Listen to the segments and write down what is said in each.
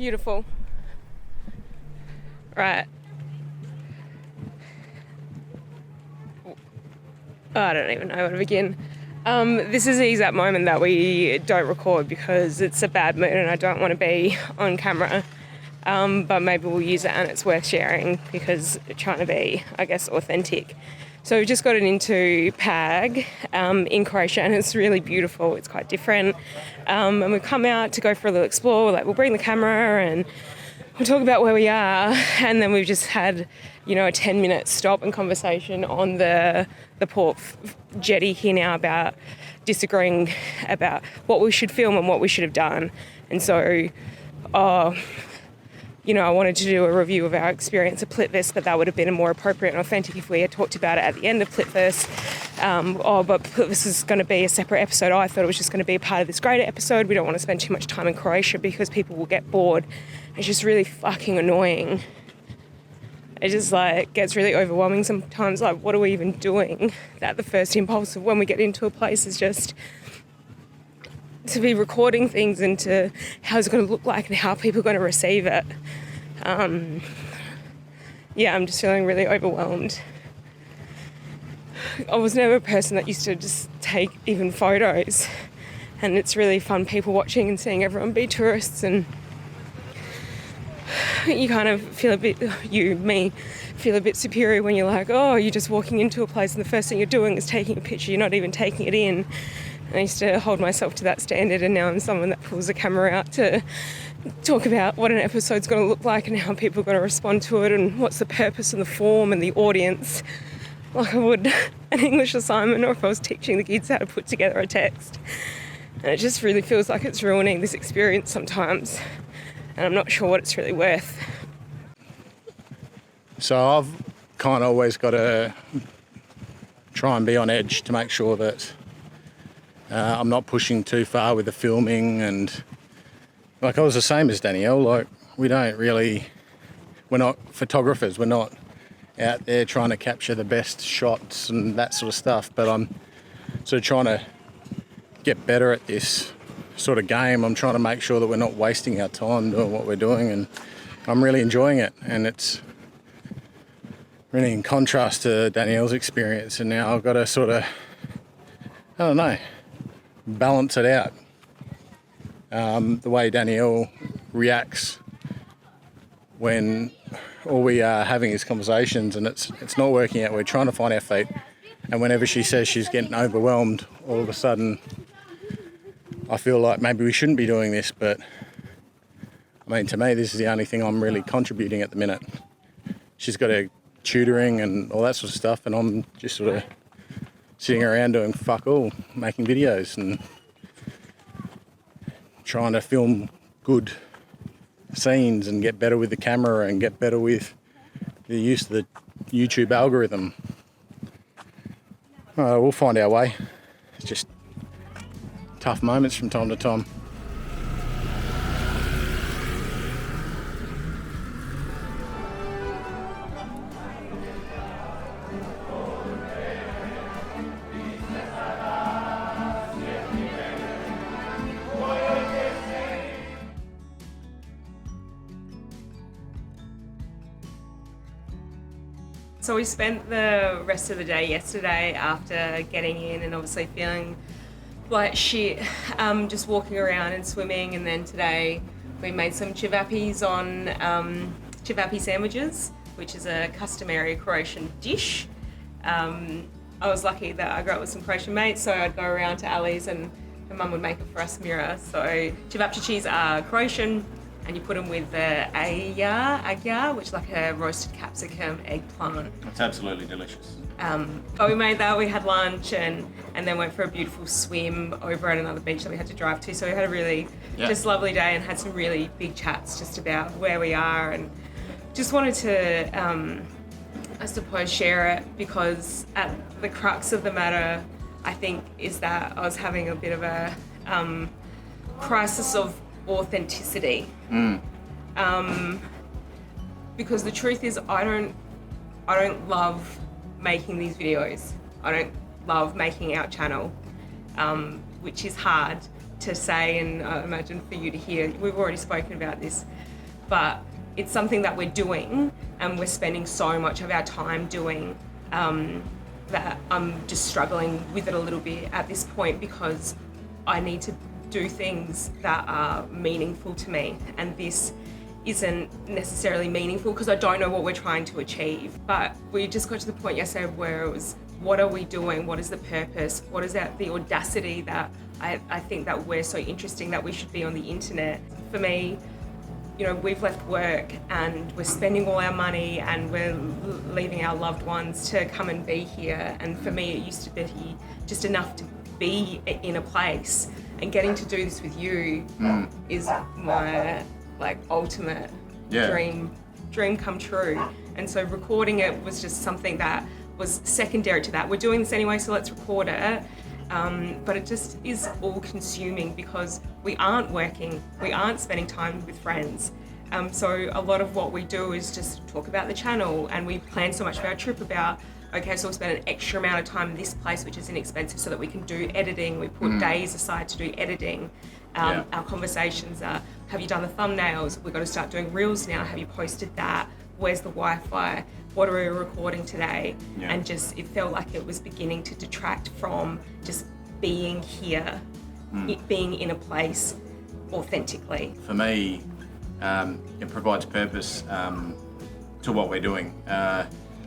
Beautiful. Right. Oh, I don't even know where to begin. This is the exact moment that we don't record because it's a bad mood and I don't want to be on camera. But maybe we'll use it and it's worth sharing because it's trying to be, I guess, authentic. So we've just gotten into Pag in Croatia and it's really beautiful. It's quite different. And we've come out to go for a little explore. We'll bring the camera and we'll talk about where we are. And then we've just had, a 10-minute stop and conversation on the port jetty here now about disagreeing about what we should film and what we should have done. And so, I wanted to do a review of our experience at Plitvice, but that would have been more appropriate and authentic if we had talked about it at the end of Plitvice. But Plitvice is going to be a separate episode. I thought it was just going to be a part of this greater episode. We don't want to spend too much time in Croatia because people will get bored. It's just really fucking annoying. It just gets really overwhelming sometimes. What are we even doing? That the first impulse of when we get into a place is just to be recording things and to how it's going to look like and how people are going to receive it. I'm just feeling really overwhelmed. I was never a person that used to just take even photos, and it's really fun people watching and seeing everyone be tourists, and you kind of feel feel a bit superior when you're you're just walking into a place and the first thing you're doing is taking a picture, you're not even taking it in. I used to hold myself to that standard, and now I'm someone that pulls a camera out to talk about what an episode's going to look like and how people are going to respond to it and what's the purpose and the form and the audience, like I would an English assignment or if I was teaching the kids how to put together a text. And it just really feels like it's ruining this experience sometimes, and I'm not sure what it's really worth. So I've kind of always got to try and be on edge to make sure that I'm not pushing too far with the filming, and I was the same as Danielle, we're not photographers, we're not out there trying to capture the best shots and that sort of stuff, but I'm sort of trying to get better at this sort of game. I'm trying to make sure that we're not wasting our time doing what we're doing, and I'm really enjoying it, and it's really in contrast to Danielle's experience, and now I've got to sort of, balance it out. The way Danielle reacts when all we are having is conversations and it's not working out. We're trying to find our feet, and whenever she says she's getting overwhelmed, all of a sudden I feel like maybe we shouldn't be doing this, but to me this is the only thing I'm really contributing at the minute. She's got her tutoring and all that sort of stuff, and I'm just sort of sitting around doing fuck all, making videos and trying to film good scenes and get better with the camera and get better with the use of the YouTube algorithm. We'll find our way. It's just tough moments from time to time. So we spent the rest of the day yesterday after getting in and obviously feeling like shit, just walking around and swimming, and then today we made some cevapis on cevapi sandwiches, which is a customary Croatian dish. I was lucky that I grew up with some Croatian mates, so I'd go around to Ali's and my mum would make it for us, Mira. So cevapcicis are Croatian, and you put them with the agja, which is like a roasted capsicum eggplant. It's absolutely delicious. But we made that, we had lunch and then went for a beautiful swim over at another beach that we had to drive to. So we had a really just lovely day and had some really big chats just about where we are, and just wanted to, I suppose, share it because at the crux of the matter, I think, is that I was having a bit of a crisis of authenticity. Because the truth is I don't love making these videos. I don't love making our channel, which is hard, to say, and I imagine for you to hear. We've already spoken about this, but it's something that we're doing and we're spending so much of our time doing that I'm just struggling with it a little bit at this point, because I need to do things that are meaningful to me, and this isn't necessarily meaningful because I don't know what we're trying to achieve. But we just got to the point yesterday where it was, what are we doing? What is the purpose? What is that, the audacity that I think that we're so interesting that we should be on the internet? For me, you know, we've left work and we're spending all our money and we're leaving our loved ones to come and be here. And for me, it used to be just enough to be in a place, and getting to do this with you is my ultimate dream come true. And so recording it was just something that was secondary to that. We're doing this anyway, so let's record it. But it just is all consuming because we aren't working, we aren't spending time with friends. So a lot of what we do is just talk about the channel, and we plan so much of our trip about, okay, so we'll spend an extra amount of time in this place, which is inexpensive, so that we can do editing. We put days aside to do editing. Our conversations are, have you done the thumbnails? We've got to start doing reels now. Have you posted that? Where's the Wi-Fi? What are we recording today? And just, it felt like it was beginning to detract from just being here, being in a place authentically. For me, it provides purpose to what we're doing.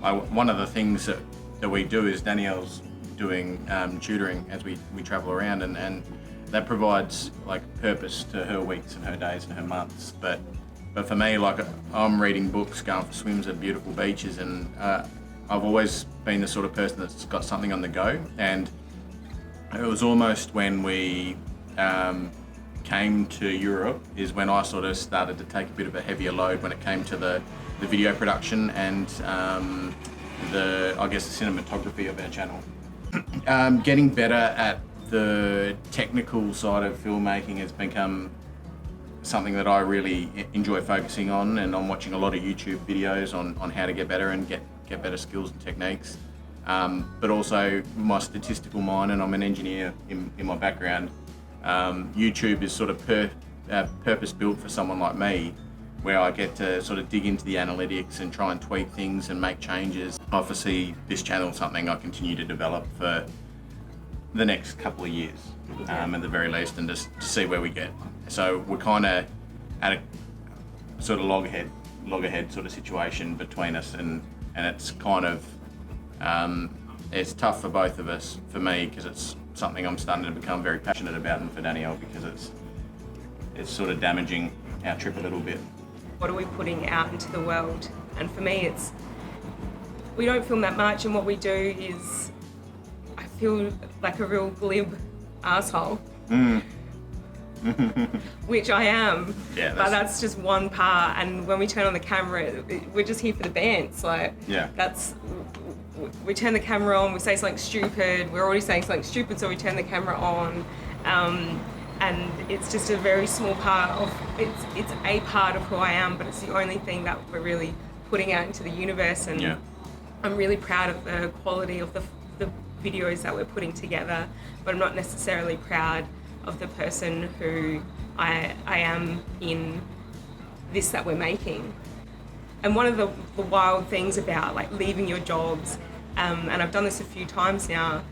One of the things that we do is Danielle's doing tutoring as we travel around, and that provides purpose to her weeks and her days and her months. But for me, I'm reading books, going for swims at beautiful beaches, and I've always been the sort of person that's got something on the go. And it was almost when we came to Europe is when I sort of started to take a bit of a heavier load when it came to the video production and the cinematography of our channel. Getting better at the technical side of filmmaking has become something that I really enjoy focusing on, and I'm watching a lot of YouTube videos on how to get better and get better skills and techniques. But also my statistical mind, and I'm an engineer in my background. YouTube is sort of purpose built for someone like me, where I get to sort of dig into the analytics and try and tweak things and make changes. I foresee this channel something I continue to develop for the next couple of years, at the very least, and just to see where we get. So we're kind of at a sort of loggerhead sort of situation between us, and it's kind of it's tough for both of us. For me, because it's something I'm starting to become very passionate about, and for Danielle because it's sort of damaging our trip a little bit. What are we putting out into the world? And for me, it's, we don't film that much, and what we do is, I feel like a real glib asshole. Which I am, but that's just one part. And when we turn on the camera, we're just here for the bands. We turn the camera on, we say something stupid, we're already saying something stupid, so we turn the camera on, and it's just a very small part of, it's a part of who I am, but it's the only thing that we're really putting out into the universe. And I'm really proud of the quality of the videos that we're putting together, but I'm not necessarily proud of the person who I am in this that we're making. And one of the wild things about leaving your jobs, and I've done this a few times now,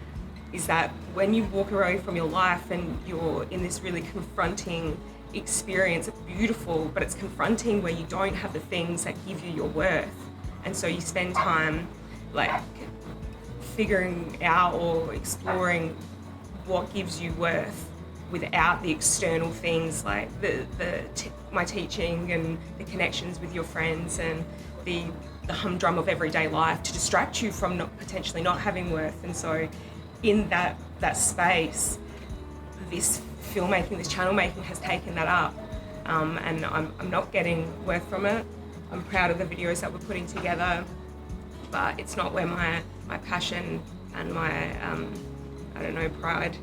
is that when you walk away from your life and you're in this really confronting experience, it's beautiful, but it's confronting where you don't have the things that give you your worth. And so you spend time figuring out or exploring what gives you worth without the external things like my teaching and the connections with your friends and the humdrum of everyday life to distract you from potentially not having worth. And so in that space, this filmmaking, this channel making has taken that up, and I'm not getting worth from it. I'm proud of the videos that we're putting together, but it's not where my passion and my pride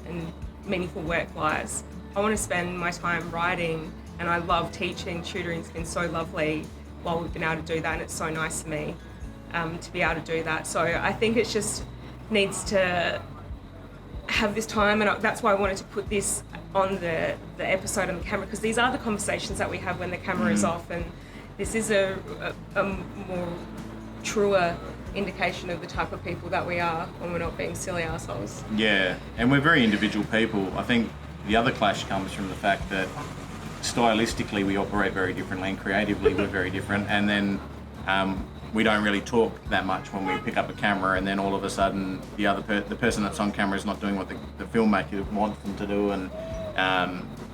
and meaningful work lies. I want to spend my time writing, and I love teaching. Tutoring's been so lovely while we've been able to do that, and it's so nice for me to be able to do that. So I think it's just needs to have this time, and that's why I wanted to put this on the episode on the camera, because these are the conversations that we have when the camera is off, and this is a more truer indication of the type of people that we are when we're not being silly assholes. Yeah, and we're very individual people. I think the other clash comes from the fact that stylistically we operate very differently and creatively we're very different, and then we don't really talk that much when we pick up a camera, and then all of a sudden the person that's on camera is not doing what the filmmaker wants them to do, and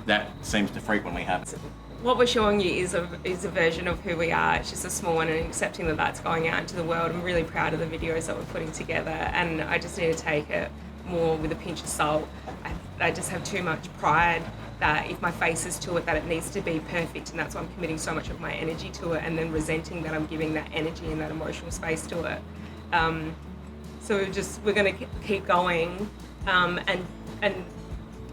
that seems to frequently happen. What we're showing you is a version of who we are. It's just a small one, and accepting that that's going out into the world. I'm really proud of the videos that we're putting together, and I just need to take it more with a pinch of salt. I just have too much pride that if my face is to it, that it needs to be perfect, and that's why I'm committing so much of my energy to it, and then resenting that I'm giving that energy and that emotional space to it. So we're going to keep going, and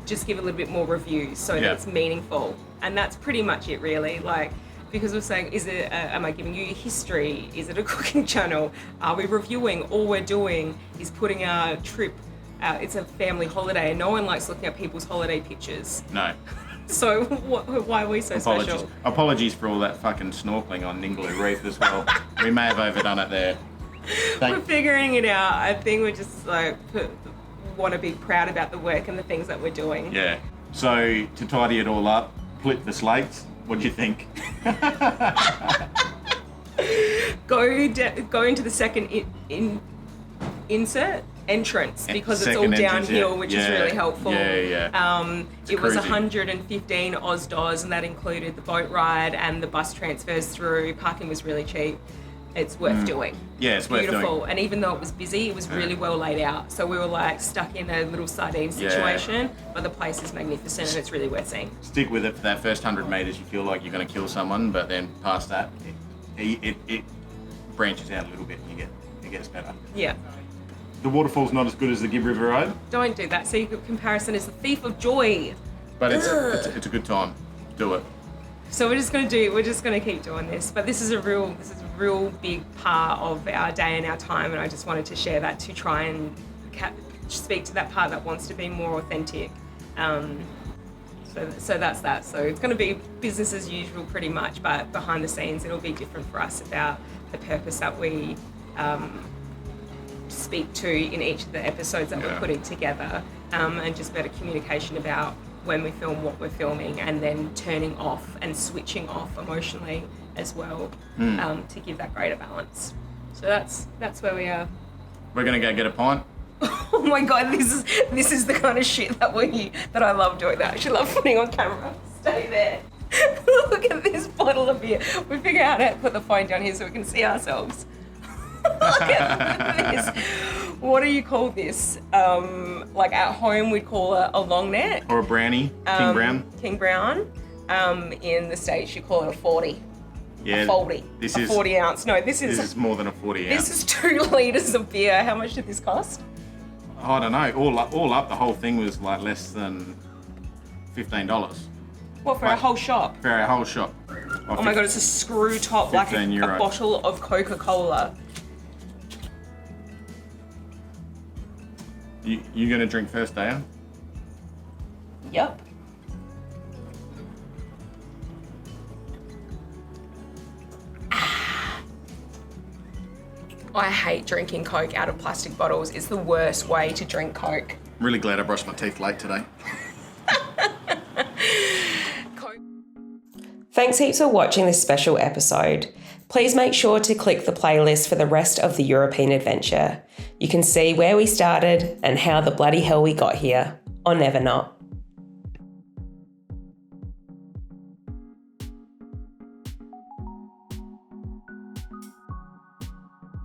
just give a little bit more reviews so that it's meaningful, and that's pretty much it, really. Like, because we're saying, am I giving you a history? Is it a cooking channel? Are we reviewing? All we're doing is putting our trip. It's a family holiday, and no one likes looking at people's holiday pictures. No. So why are we so special? Apologies for all that fucking snorkeling on Ningaloo Reef as well. We may have overdone it there. We're figuring it out. I think we're just want to be proud about the work and the things that we're doing. Yeah. So to tidy it all up, flip the slates. What do you think? Go into the second entrance, because it's all downhill, which is really helpful. It was 115 Oz, and that included the boat ride and the bus transfers through. Parking was really cheap. It's worth doing. Yeah, it's worth beautiful. doing. And even though it was busy, it was really well laid out. So we were stuck in a little sardine situation, but the place is magnificent and it's really worth seeing. Stick with it for that first 100 metres. You feel like you're going to kill someone, but then past that, it branches out a little bit and it gets better. Yeah. The waterfall's not as good as the Gibb River Road. Don't do that. See, comparison is the thief of joy. But it's a good time. Do it. So we're just gonna keep doing this. But this is a real big part of our day and our time, and I just wanted to share that to try and speak to that part that wants to be more authentic. So that's that. So it's going to be business as usual pretty much, but behind the scenes it'll be different for us about the purpose that we speak to in each of the episodes that we're putting together, and just better communication about when we film, what we're filming, and then turning off and switching off emotionally as well, to give that greater balance. So that's where we are. We're gonna go get a pint. Oh my god, this is the kind of shit that I love doing. That I actually love putting on camera. Stay there. Look at this bottle of beer. We figure out how to put the phone down here so we can see ourselves. Look at this. What do you call this? At home we'd call it a long neck. Or a brownie, King Brown. King Brown. In the States you call it a 40. Yeah. A 40. This a is 40 ounce. No, this is more than a 40 ounce. This is 2 litres of beer. How much did this cost? I don't know. All up, the whole thing was less than $15. What, for a whole shop? For a whole shop. Oh my god, it's a screw top, like a bottle of Coca-Cola. You gonna drink first, Daya? Yep. I hate drinking Coke out of plastic bottles. It's the worst way to drink Coke. I'm really glad I brushed my teeth late today. Thanks heaps for watching this special episode. Please make sure to click the playlist for the rest of the European adventure. You can see where we started and how the bloody hell we got here, or never not.